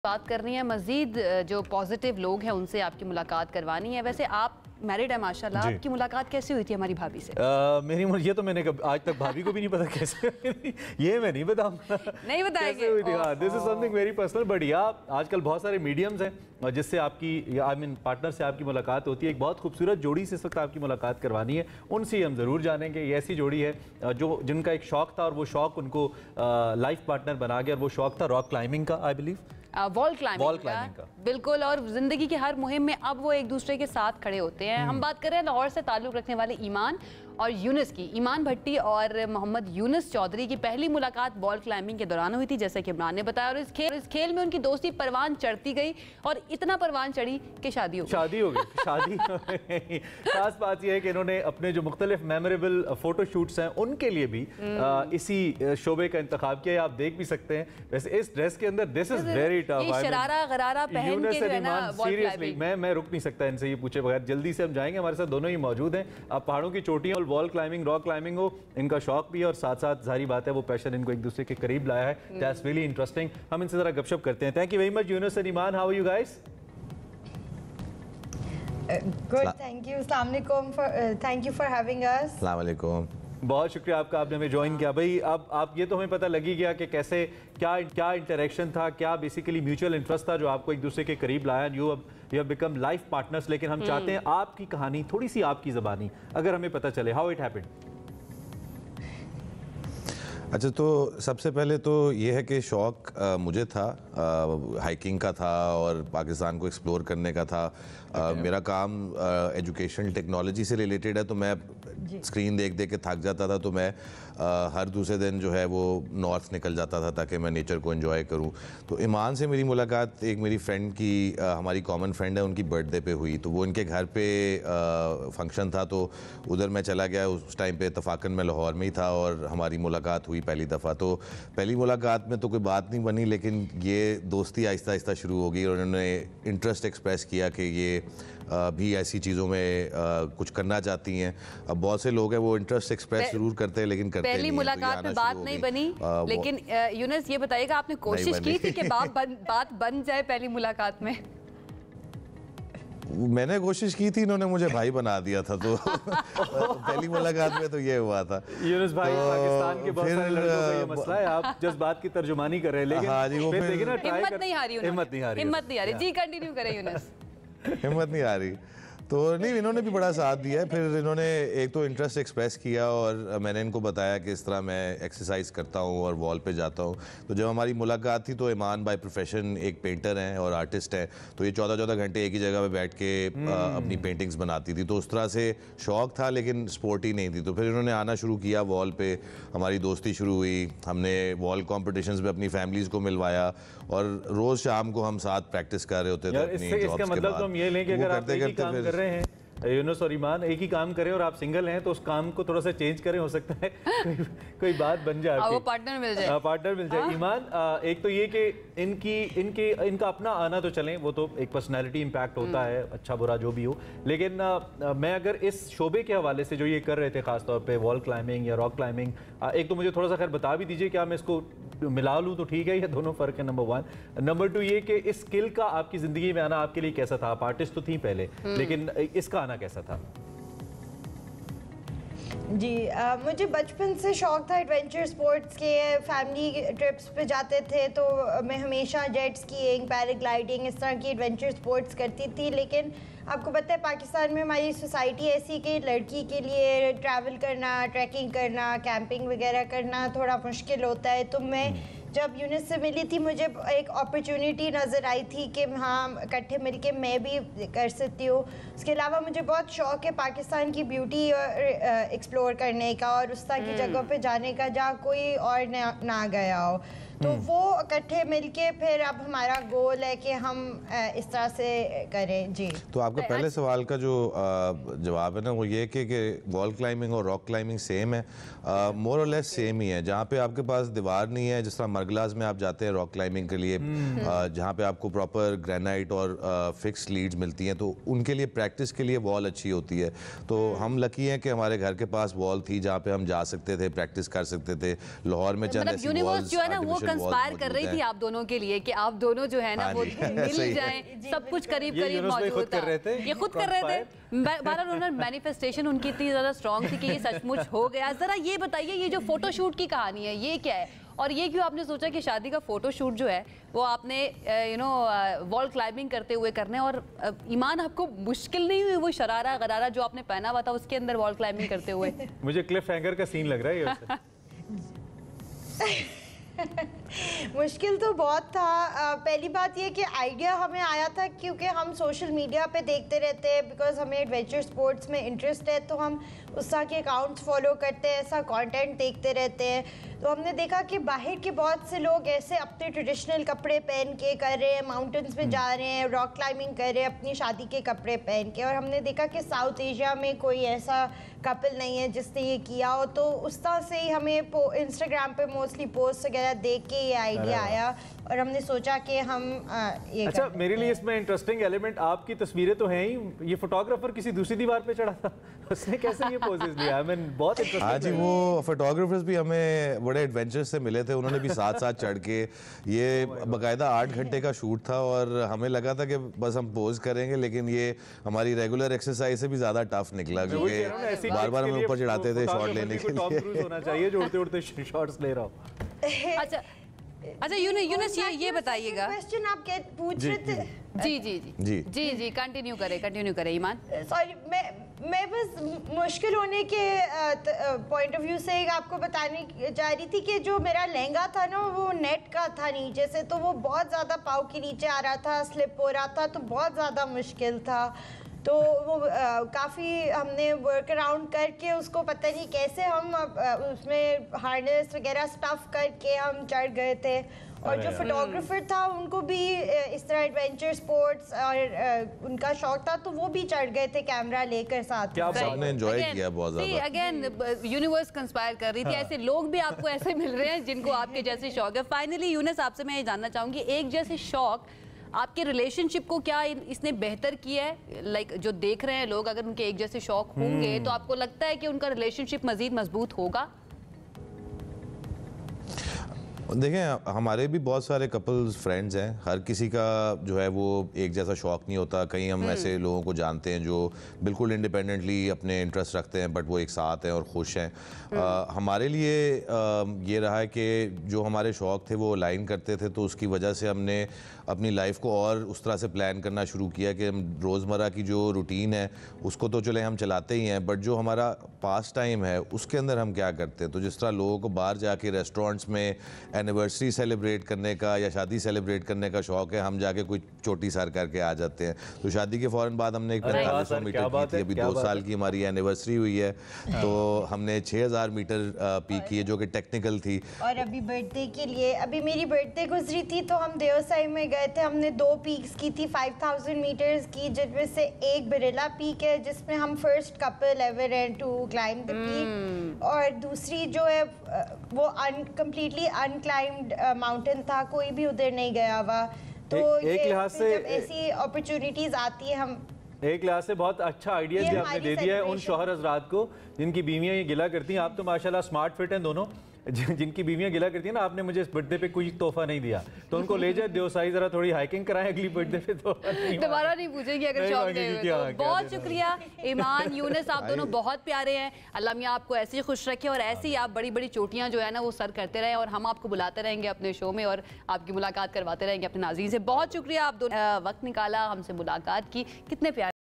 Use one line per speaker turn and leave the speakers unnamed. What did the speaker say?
बात करनी है मजीद जो पॉजिटिव लोग हैं उनसे आपकी मुलाकात करवानी है। वैसे आप मैरिड है माशाल्लाह, आपकी मुलाकात कैसे हुई थी हमारी भाभी से?
मेरी ये तो मैंने आज तक भाभी को भी नहीं पता कैसे ये मैं नहीं बताऊंगा, नहीं बताएंगे। This is something very personal, but या आजकल बहुत सारे मीडियम्स हैं जिससे आपकी आई मीन पार्टनर से आपकी मुलाकात होती है। एक बहुत खूबसूरत जोड़ी से इस वक्त आपकी मुलाकात करवानी है, उनसे हम ज़रूर जानेंगे। ये ऐसी जोड़ी है जो जिनका एक शौक था और वो शौक उनको लाइफ पार्टनर बना गया, और वो शौक था रॉक क्लाइंबिंग का, आई बिलीव
वॉल क्लाइंबिंग का। बिल्कुल, और जिंदगी की हर मुहिम में अब वो एक दूसरे के साथ खड़े होते हैं। हम बात कर रहे हैं लाहौर से ताल्लुक़ रखने वाले ईमान और यूनिस की। ईमान भट्टी और मोहम्मद यूनिस चौधरी की पहली मुलाकात वॉल क्लाइंबिंग के दौरान हुई थी, जैसे कि इमरान ने बताया। और इस खेल में उनकी दोस्ती परवान चढ़ती गई और इतना परवान चढ़ी कि शादी हो गई।
खास बात यह है कि इन्होंने अपने जो मुख्तलिफ मेमोरेबल फोटो शूट्स हैं उनके लिए भी इसी शोबे का इंतखाब किया। आप देख भी सकते हैं। वैसे इस ड्रेस के अंदर this is very tough.
Sharara गरारा पहन के जो है ना,
सीरियसली मैं रुक नहीं सकता इनसे ये पूछे बगैर। जल्दी से हम जाएंगे, हमारे साथ दोनों ही मौजूद हैं। आप पहाड़ों की चोटियों और वॉल क्लाइंबिंग, रॉक क्लाइंबिंग हो, इनका शौक भी है और साथ साथ जाहिर बात है वो पैशन इनको एक दूसरे के करीब लाया है। That's really interesting. हम इनसे जरा गपशप करते हैं। Thank you very much Yunus and Iman, how are you guys?
Good, thank you. अस्सलाम वालेकुम, thank you for having us.
अस्सलाम वालेकुम, बहुत शुक्रिया आपका, आपने हमें ज्वाइन किया। भाई अब आप ये तो हमें पता लगी गया कि कैसे क्या इंटरेक्शन था, क्या बेसिकली म्यूचुअल इंटरेस्ट था जो आपको एक दूसरे के करीब लाया। You have become life partners. लेकिन हम चाहते हैं आपकी कहानी थोड़ी सी आपकी ज़बानी अगर हमें पता चले, हाउ इट हैपेंड।
अच्छा, तो सबसे पहले तो ये है कि शौक़ मुझे था, हाइकिंग का था और पाकिस्तान को एक्सप्लोर करने का था। मेरा काम एजुकेशन टेक्नोलॉजी से रिलेटेड है, तो मैं स्क्रीन देख देख के थक जाता था। तो मैं हर दूसरे दिन जो है वो नॉर्थ निकल जाता था ताकि मैं नेचर को एंजॉय करूं। तो ईमान से मेरी मुलाकात एक मेरी फ्रेंड की, हमारी कॉमन फ्रेंड है, उनकी बर्थडे पे हुई। तो वो उनके घर पे फंक्शन था, तो उधर मैं चला गया। उस टाइम पे इत्तफाकन मैं लाहौर में ही था और हमारी मुलाकात हुई पहली दफ़ा। तो पहली मुलाकात में तो कोई बात नहीं बनी, लेकिन ये दोस्ती आहिस्ता आहिस्ता शुरू हो गई और उन्होंने इंटरेस्ट एक्सप्रेस किया कि ये भी ऐसी चीज़ों में कुछ करना चाहती हैं। अब बहुत से लोग हैं वो इंटरेस्ट एक्सप्रेस जरूर करते हैं लेकिन करते नहीं।
पहली मुलाकात में बात नहीं बनी, लेकिन यूनुस ये बताइएगा, आपने कोशिश की थी कि बात बन जाए पहली मुलाकात में?
मैंने कोशिश की थी, इन्होंने मुझे भाई बना दिया था। तो पहली मुलाकात में तो ये हुआ था।
यूनुस भाई, पाकिस्तान के बहुत सारे लड़कों का ये मसला है, आप जिस बात की तर्जुमानी कर रहे हैं, लेकिन
हाँ जी, वो
फिर देखिए ना,
हिम्मत नहीं आ रही। जी कंटिन्यू करें यूनुस।
हिम्मत नहीं आ रही तो नहीं, इन्होंने भी बड़ा साथ दिया है। फिर इन्होंने एक तो इंटरेस्ट एक्सप्रेस किया और मैंने इनको बताया कि इस तरह मैं एक्सरसाइज करता हूँ और वॉल पे जाता हूँ। तो जब हमारी मुलाकात थी तो ईमान बाय प्रोफेशन एक पेंटर हैं और आर्टिस्ट हैं, तो ये 14-14 घंटे एक ही जगह पे बैठ के अपनी पेंटिंग्स बनाती थी। तो उस तरह से शौक़ था लेकिन स्पोर्ट ही नहीं थी। तो फिर इन्होंने आना शुरू किया वॉल पे, हमारी दोस्ती शुरू हुई। हमने वॉल कॉम्पिटिशन्स में अपनी फैमिलीज़ को मिलवाया और रोज़ शाम को हम साथ प्रैक्टिस कर रहे होते थे अपनी जॉब्स के बाद।
तो हम ये लें कि अगर आप एक ही काम कर रहे हैं, यूनुस और ईमान एक ही काम करें और आप सिंगल हैं, तो उस काम को थोड़ा सा चेंज करें, हो सकता है कोई बात बन जाए,
वो पार्टनर मिल जाए।
ईमान, एक तो ये कि इनका अपना आना तो चलें, वो तो एक पर्सनैलिटी इम्पैक्ट होता है, अच्छा बुरा जो भी हो। लेकिन मैं अगर इस शोबे के हवाले से जो ये कर रहे थे, खासतौर पर वॉल क्लाइंबिंग या रॉक क्लाइंबिंग, एक तो मुझे थोड़ा सा खैर बता भी दीजिए, क्या मैं इसको मिला लूँ तो ठीक है या दोनों फ़र्क है, नंबर 1। नंबर 2 ये कि इस स्किल का आपकी ज़िंदगी में आना आपके लिए कैसा था? आप आर्टिस्ट तो थी पहले, लेकिन इसका आना कैसा था?
जी, मुझे बचपन से शौक़ था एडवेंचर स्पोर्ट्स के। फैमिली ट्रिप्स पे जाते थे तो मैं हमेशा जेट स्कीइंग, पैराग्लाइडिंग, इस तरह की एडवेंचर स्पोर्ट्स करती थी। लेकिन आपको पता है पाकिस्तान में हमारी सोसाइटी ऐसी कि लड़की के लिए ट्रैवल करना, ट्रैकिंग करना, कैंपिंग वगैरह करना थोड़ा मुश्किल होता है। तो मैं जब यूनिस से मिली थी, मुझे एक अपॉर्चुनिटी नज़र आई थी कि हाँ, इकट्ठे मिलके मैं भी कर सकती हूँ। उसके अलावा मुझे बहुत शौक़ है पाकिस्तान की ब्यूटी एक्सप्लोर करने का और उस तरह की जगह पे जाने का जहाँ कोई और ना गया हो। तो वो इकट्ठे मिलके फिर अब हमारा गोल है कि हम इस तरह से करें। जी,
तो आपका पहले सवाल का जो जवाब है ना, वो ये कि वॉल क्लाइंबिंग और रॉक क्लाइंबिंग सेम है, मोर और लेस सेम ही है। जहाँ पे आपके पास दीवार नहीं है, जिस तरह मरगलाज में आप जाते हैं रॉक क्लाइंबिंग के लिए, जहाँ पे आपको प्रॉपर ग्रेनाइट और फिक्स लीड्स मिलती हैं, तो उनके लिए प्रैक्टिस के लिए वॉल अच्छी होती है। तो हम लकी हैं कि हमारे घर के पास वॉल थी जहाँ पे हम जा सकते थे, प्रैक्टिस कर सकते थे। लाहौर में चंद ऐसी वॉल्स
कंस्पायर कर रही थी आप दोनों के लिए कि आप दोनों जो है ना वो मिल जाएं, सब कुछ करीब करीब मौजूद था। ये खुद कर रहे थे। बहरहाल उन्होंने मैनिफेस्टेशन उनकी इतनी ज़्यादा स्ट्रॉन्ग थी कि ये सचमुच हो गया। ज़रा ये बताइए, ये जो फोटोशूट की कहानी है ये क्या है, और ये क्यों आपने सोचा कि शादी का फोटोशूट जो है वो आपने वॉल क्लाइंबिंग करते हुए करने, और ईमान आपको मुश्किल नहीं हुई वो शरारा गरारा जो आपने पहना हुआ था उसके अंदर वॉल क्लाइंबिंग करते हुए?
मुझे क्लिफ हैंगर का सीन लग रहा है
मुश्किल तो बहुत था। पहली बात ये कि आइडिया हमें आया था क्योंकि हम सोशल मीडिया पे देखते रहते हैं, बिकॉज हमें एडवेंचर स्पोर्ट्स में इंटरेस्ट है, तो हम उस तरह के अकाउंट्स फॉलो करते हैं, ऐसा कंटेंट देखते रहते हैं। तो हमने देखा कि बाहर के बहुत से लोग ऐसे अपने ट्रेडिशनल कपड़े पहन के कर रहे हैं, माउंटेन्स में जा रहे हैं, रॉक क्लाइंबिंग कर रहे हैं अपनी शादी के कपड़े पहन के, और हमने देखा कि साउथ एशिया में कोई ऐसा कपल नहीं है जिसने ये किया हो। तो उस तरह से ही हमें इंस्टाग्राम पे मोस्टली पोस्ट वगैरह देख के ये आइडिया आया, और हमने सोचा कि हम ये
अच्छा, मेरे लिए इसमें इंटरेस्टिंग एलिमेंट, आपकी तस्वीरें तो हैं ही, ये फोटोग्राफर किसी दूसरी दीवार पे चढ़ा था, उसने कैसे ये पोजेस लिया? आई मीन बहुत इंटरेस्टिंग।
हाँ जी, वो फोटोग्राफर्स भी हमें बड़े एडवेंचर से मिले थे, उन्होंने भी साथ साथ चढ़ के, ये बाकायदा 8 घंटे का शूट था, और हमें लगा था कि बस हम पोज करेंगे, लेकिन ये हमारी रेगुलर एक्सरसाइज से भी ज़्यादा टफ निकला, क्योंकि बार बार हमें ऊपर चढ़ाते थे शॉट लेने के लिए।
टॉम क्रूज होना चाहिए जो उड़ते उड़ते शॉट्स ले रहा हो।
अच्छा यूनुस ये बताइएगा,
क्वेश्चन आप क्या पूछ रहे थे?
जी कंटिन्यू करें ईमान।
सॉरी, मैं बस मुश्किल होने के पॉइंट ऑफ व्यू से आपको बताने जा रही थी कि जो मेरा लहंगा था ना वो नेट का था नीचे से, तो वो बहुत ज़्यादा पाँव के नीचे आ रहा था, स्लिप हो रहा था, तो बहुत ज़्यादा मुश्किल था। तो वो काफ़ी हमने वर्क अराउंड करके उसको पता नहीं कैसे हम उसमें हार्नेस वगैरह स्टफ करके हम चढ़ गए थे। और जो फोटोग्राफर था उनको भी इस तरह एडवेंचर स्पोर्ट्स और उनका शौक था, तो वो भी चढ़ गए थे कैमरा लेकर साथ।
क्या आपने एंजॉय किया बहुत ज़्यादा।
अगेन यूनिवर्स कंस्पायर कर रही थी, ऐसे लोग भी आपको ऐसे मिल रहे हैं जिनको आपके जैसे शौक है। फाइनली यूनुस आपसे मैं ये जानना चाहूँगी, एक जैसे शौक आपके रिलेशनशिप को क्या इसने बेहतर किया है? लाइक जो देख रहे हैं लोग, अगर उनके एक जैसे शौक होंगे तो आपको लगता है कि उनका रिलेशनशिप मजीद मजबूत होगा?
देखें, हमारे भी बहुत सारे कपल्स फ्रेंड्स हैं, हर किसी का जो है वो एक जैसा शौक नहीं होता। कहीं हम ऐसे लोगों को जानते हैं जो बिल्कुल इंडिपेंडेंटली अपने इंटरेस्ट रखते हैं, बट वो एक साथ हैं और खुश हैं। हमारे लिए ये रहा है कि जो हमारे शौक थे वो अलाइन करते थे, तो उसकी वजह से हमने अपनी लाइफ को और उस तरह से प्लान करना शुरू किया कि हम रोज़मर्रा की जो रूटीन है उसको तो चले हम चलाते ही हैं, बट जो हमारा पास टाइम है उसके अंदर हम क्या करते हैं। तो जिस तरह लोगों को बाहर जाके रेस्टोरेंट्स में एनिवर्सरी सेलिब्रेट करने का या शादी सेलिब्रेट करने का शौक है, हम जाके कोई छोटी सर करके आ जाते हैं। तो शादी के फ़ौरन बाद हमने एक 4500 मीटर की थी, अभी 2 साल की हमारी एनिवर्सरी हुई है, तो हमने 6000 मीटर पीक की है जो कि टेक्निकल थी।
और अभी बर्थडे के लिए, अभी मेरी बर्थडे गुजरी थी तो हम देवसाई में गए थे, हमने 2 पीक्स की थी 5000 मीटर्स की, जिनमें से एक बिरला पीक है जिसमें हम फर्स्ट कपल एवर हैं टू क्लाइंब द पीक, और दूसरी जो है वो कम्प्लीटली अनक्लाइम्ड माउंटेन था, कोई भी उधर नहीं गया हुआ। तो
एक लिहाज से
ऐसी अपॉर्चुनिटीज आती है, हम
एक लिहाज से बहुत अच्छा आइडिया भी आपने दे दिया है उन शौहर हजरात को जिनकी बीवियां ये गिला करती हैं। आप तो माशाल्लाह स्मार्ट फिट हैं दोनों, जिनकी बीवियां गिला करती हैं ना आपने मुझे इस बर्थडे पे कोई तोहफा नहीं दिया, तो उनको ले जाए देवसाई, जरा थोड़ी हाइकिंग कराएं अगली बर्थडे पे, तो
दोबारा नहीं पूछेंगे अगर शौक दे तो। बहुत शुक्रिया ईमान, यूनुस, आप दोनों बहुत प्यारे हैं। अल्लाह मियां आपको ऐसे ही खुश रखे और ऐसे ही आप बड़ी बड़ी चोटियां जो है ना वो सर करते रहें, और हम आपको बुलाते रहेंगे अपने शो में और आपकी मुलाकात करवाते रहेंगे अपने नाज़रीन से। बहुत शुक्रिया, आप दोनों वक्त निकाला, हमसे मुलाकात की, कितने प्यारे